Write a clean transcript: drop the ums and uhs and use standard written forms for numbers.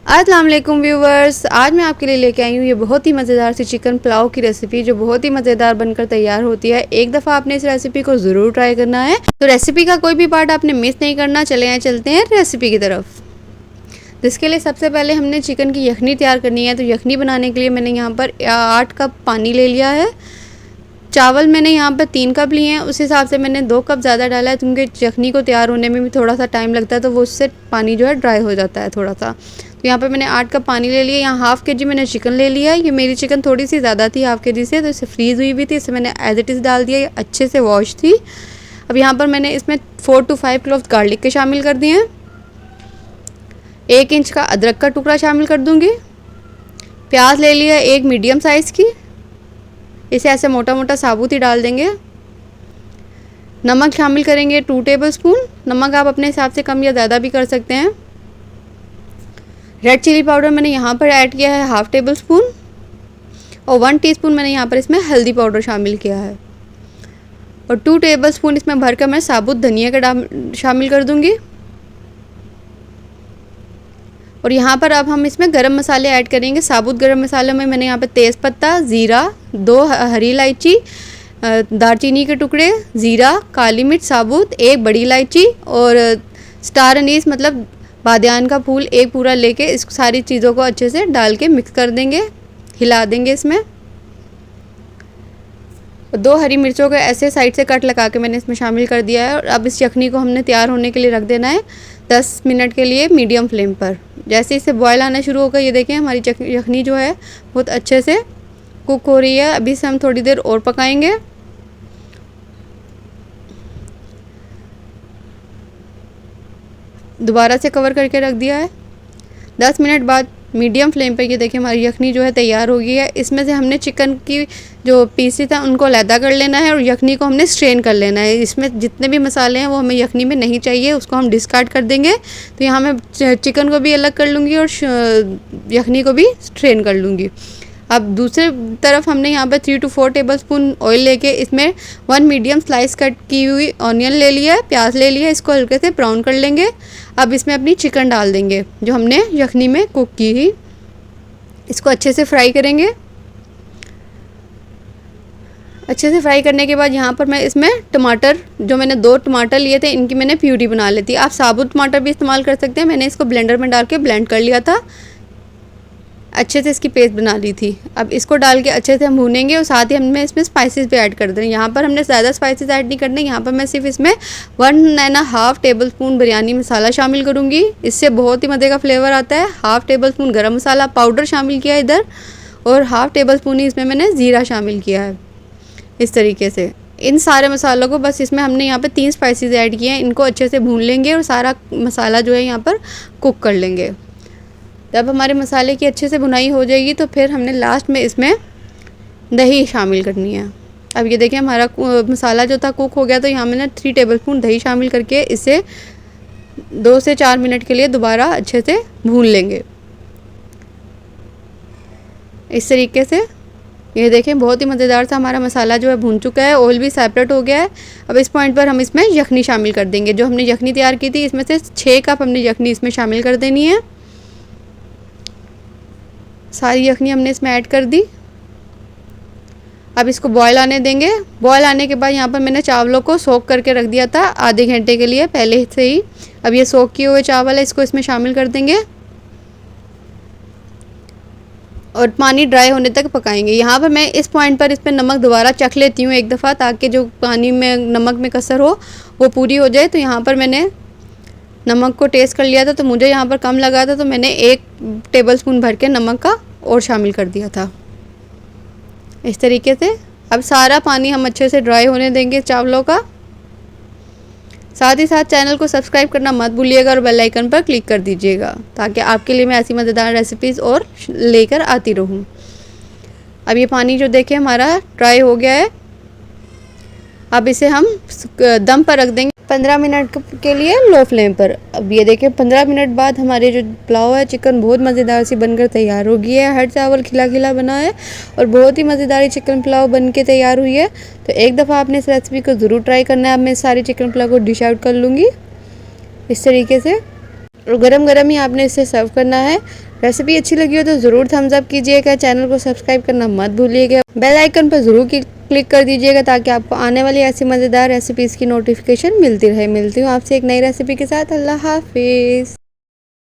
अस्सलाम वालेकुम व्यूवर्स, आज मैं आपके लिए लेके आई हूँ ये बहुत ही मज़ेदार सी चिकन पुलाव की रेसिपी जो बहुत ही मज़ेदार बनकर तैयार होती है। एक दफ़ा आपने इस रेसिपी को ज़रूर ट्राई करना है। तो रेसिपी का कोई भी पार्ट आपने मिस नहीं करना। चलते हैं रेसिपी की तरफ। जिसके लिए सबसे पहले हमने चिकन की यखनी तैयार करनी है। तो यखनी बनाने के लिए मैंने यहाँ पर 8 कप पानी ले लिया है। चावल मैंने यहाँ पर 3 कप लिए हैं, उस हिसाब से मैंने 2 कप ज़्यादा डाला है क्योंकि यखनी को तैयार होने में भी थोड़ा सा टाइम लगता है, तो वो उससे पानी जो है ड्राई हो जाता है थोड़ा सा। तो यहाँ पे मैंने 8 कप पानी ले लिया। यहाँ हाफ़ kg मैंने चिकन ले लिया है। ये मेरी चिकन थोड़ी सी ज़्यादा थी हाफ़ kg से, तो इसे फ्रीज़ हुई हुई थी, इसे मैंने एज इट इज़ डाल दिया। ये अच्छे से वॉश थी। अब यहाँ पर मैंने इसमें 4 to 5 क्लोव गार्लिक के शामिल कर दिए हैं। 1 इंच का अदरक का टुकड़ा शामिल कर दूँगी। प्याज ले लिया 1 मीडियम साइज़ की, इसे ऐसे मोटा मोटा साबुत ही डाल देंगे। नमक शामिल करेंगे 2 टेबल स्पून। नमक आप अपने हिसाब से कम या ज़्यादा भी कर सकते हैं। रेड चिली पाउडर मैंने यहाँ पर ऐड किया है हाफ़ टेबल स्पून, और 1 टीस्पून मैंने यहाँ पर इसमें हल्दी पाउडर शामिल किया है, और 2 टेबल स्पून इसमें भरकर मैं साबुत धनिया का शामिल कर दूँगी। और यहाँ पर अब हम इसमें गरम मसाले ऐड करेंगे। साबुत गरम मसालों में मैंने यहाँ पर तेज़पत्ता, ज़ीरा, 2 हरी इलायची, दालचीनी के टुकड़े, ज़ीरा, काली मिर्च साबुत, 1 बड़ी इलायची और स्टार अनीस मतलब बादियान का फूल 1 पूरा लेके इस सारी चीज़ों को अच्छे से डाल के मिक्स कर देंगे, हिला देंगे इसमें। 2 हरी मिर्चों को ऐसे साइड से कट लगा के मैंने इसमें शामिल कर दिया है। और अब इस यखनी को हमने तैयार होने के लिए रख देना है 10 मिनट के लिए मीडियम फ्लेम पर। जैसे इसे बॉयल आना शुरू होगा, ये देखें हमारी यखनी जो है बहुत अच्छे से कुक हो रही है। अभी से हम थोड़ी देर और पकाएंगे। दोबारा से कवर करके रख दिया है। 10 मिनट बाद मीडियम फ्लेम पर ये देखिए हमारी यखनी जो है तैयार हो गई है। इसमें से हमने चिकन की जो पीसेस हैं उनको अलहदा कर लेना है और यखनी को हमने स्ट्रेन कर लेना है। इसमें जितने भी मसाले हैं वो हमें यखनी में नहीं चाहिए, उसको हम डिस्कार्ड कर देंगे। तो यहाँ मैं चिकन को भी अलग कर लूँगी और यखनी को भी स्ट्रेन कर लूँगी। अब दूसरे तरफ हमने यहाँ पर 3 to 4 टेबल स्पून ऑयल लेके इसमें 1 मीडियम स्लाइस कट की हुई ऑनियन ले लिया है, प्याज ले लिया है, इसको हल्के से ब्राउन कर लेंगे। अब इसमें अपनी चिकन डाल देंगे जो हमने यखनी में कुक की थी, इसको अच्छे से फ्राई करेंगे। अच्छे से फ्राई करने के बाद यहाँ पर मैं इसमें टमाटर, जो मैंने 2 टमाटर लिए थे, इनकी मैंने प्यूरी बना ली थी। आप साबुत टमाटर भी इस्तेमाल कर सकते हैं। मैंने इसको ब्लेंडर में डाल के ब्लेंड कर लिया था, अच्छे से इसकी पेस्ट बना ली थी। अब इसको डाल के अच्छे से हम भूनेंगे और साथ ही हमने इसमें स्पाइसेस भी ऐड कर दें। यहाँ पर हमने ज़्यादा स्पाइसेस ऐड नहीं करने। यहाँ पर मैं सिर्फ इसमें 1.5 टेबल स्पून बिरयानी मसाला शामिल करूँगी, इससे बहुत ही मज़े का फ्लेवर आता है। हाफ़ टेबल स्पून गरम मसाला पाउडर शामिल किया है इधर, और हाफ़ टेबल स्पून ही इसमें मैंने ज़ीरा शामिल किया है। इस तरीके से इन सारे मसालों को बस इसमें हमने यहाँ पर 3 स्पाइसेस ऐड किए हैं, इनको अच्छे से भून लेंगे और सारा मसाला जो है यहाँ पर कुक कर लेंगे। जब हमारे मसाले की अच्छे से भुनाई हो जाएगी तो फिर हमने लास्ट में इसमें दही शामिल करनी है। अब ये देखिए हमारा मसाला जो था कुक हो गया, तो यहाँ मैंने 3 टेबल स्पून दही शामिल करके इसे 2 से 4 मिनट के लिए दोबारा अच्छे से भून लेंगे। इस तरीके से ये देखें बहुत ही मज़ेदार सा हमारा मसाला जो है भून चुका है, ऑयल भी सेपरेट हो गया है। अब इस पॉइंट पर हम इसमें यखनी शामिल कर देंगे। जो हमने यखनी तैयार की थी इसमें से 6 कप हमने यखनी इसमें शामिल कर देनी है। सारी यखनी हमने इसमें ऐड कर दी। अब इसको बॉयल आने देंगे। बॉयल आने के बाद यहाँ पर मैंने चावलों को सोक करके रख दिया था आधे घंटे के लिए पहले से ही। अब ये सोक किए हुए चावल है, इसको इसमें शामिल कर देंगे और पानी ड्राई होने तक पकाएंगे। यहाँ पर मैं इस पॉइंट पर इस पर नमक दोबारा चख लेती हूँ एक दफ़ा, ताकि जो पानी में नमक में कसर हो वो पूरी हो जाए। तो यहाँ पर मैंने नमक को टेस्ट कर लिया था, तो मुझे यहाँ पर कम लगा था, तो मैंने 1 टेबल स्पून भर के नमक का और शामिल कर दिया था। इस तरीके से अब सारा पानी हम अच्छे से ड्राई होने देंगे चावलों का। साथ ही साथ चैनल को सब्सक्राइब करना मत भूलिएगा और बेल आइकन पर क्लिक कर दीजिएगा, ताकि आपके लिए मैं ऐसी मज़ेदार रेसिपीज़ और लेकर आती रहूँ। अब ये पानी जो देखें हमारा ड्राई हो गया है। अब इसे हम दम पर रख देंगे 15 मिनट के लिए लो फ्लेम पर। अब ये देखें 15 मिनट बाद हमारे जो पुलाव है चिकन बहुत मज़ेदार सी बनकर तैयार हो गई है। हर चावल खिला खिला बना है और बहुत ही मज़ेदार चिकन पुलाव बन के तैयार हुई है। तो एक दफ़ा आपने इस रेसिपी को ज़रूर ट्राई करना है। अब मैं सारी चिकन पुलाव को डिश आउट कर लूँगी इस तरीके से। और गरम गरम ही आपने इसे सर्व करना है। रेसिपी अच्छी लगी हो तो ज़रूर थम्स अप कीजिएगा, चैनल को सब्सक्राइब करना मत भूलिएगा, बेल आइकन पर ज़रूर क्लिक कर दीजिएगा ताकि आपको आने वाली ऐसी मज़ेदार रेसिपीज़ की नोटिफिकेशन मिलती रहे। मिलती हूँ आपसे एक नई रेसिपी के साथ। अल्लाह हाफिज़।